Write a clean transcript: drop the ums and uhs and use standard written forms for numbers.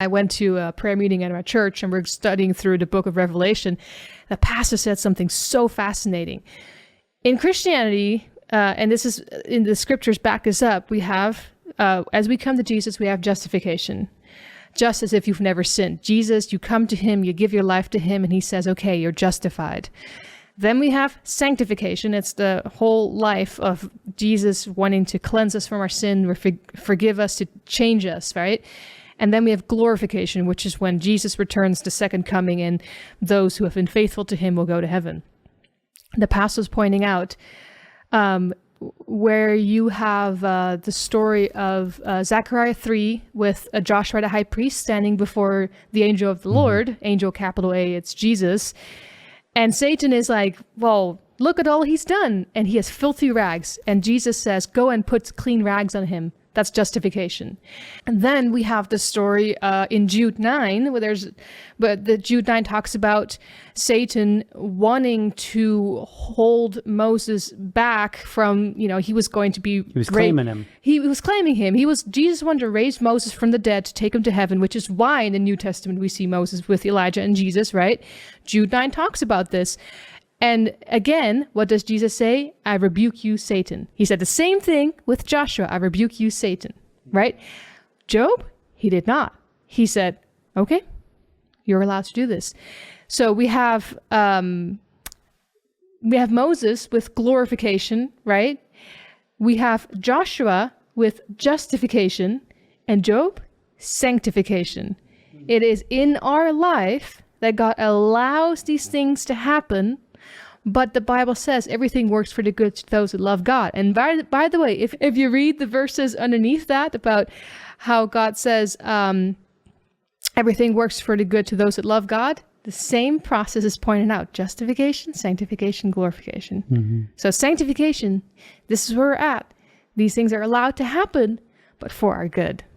I went to a prayer meeting at our church and we're studying through the book of Revelation. The pastor said something so fascinating. In Christianity, and this is in the scriptures back this up, we have, as we come to Jesus, we have justification. Just as if you've never sinned. Jesus, you come to him, you give your life to him, and he says, okay, you're justified. Then we have sanctification. It's the whole life of Jesus wanting to cleanse us from our sin, forgive us, to change us, right? And then we have glorification, which is when Jesus returns, the second coming, and those who have been faithful to him will go to heaven. The pastor's pointing out where you have the story of Zechariah 3 with Joshua the high priest standing before the angel of the Lord, angel capital A, it's Jesus. And Satan is like, well, look at all he's done. And he has filthy rags. And Jesus says, go and put clean rags on him. That's justification. And then we have the story in Jude 9, but Jude 9 talks about Satan wanting to hold Moses back from, he was going to be... He was claiming him. He was claiming him. Jesus wanted to raise Moses from the dead to take him to heaven, which is why in the New Testament we see Moses with Elijah and Jesus, right? Jude 9 talks about this. And again, what does Jesus say? I rebuke you, Satan. He said the same thing with Joshua. I rebuke you, Satan, right? Job, he did not. He said, okay, you're allowed to do this. So we have Moses with glorification, right? We have Joshua with justification, and Job, sanctification. It is in our life that God allows these things to happen. But the Bible says everything works for the good to those who love God. And by the way, if you read the verses underneath that about how God says everything works for the good to those that love God, the same process is pointed out. Justification, sanctification, glorification. Mm-hmm. So sanctification, this is where we're at. These things are allowed to happen, but for our good.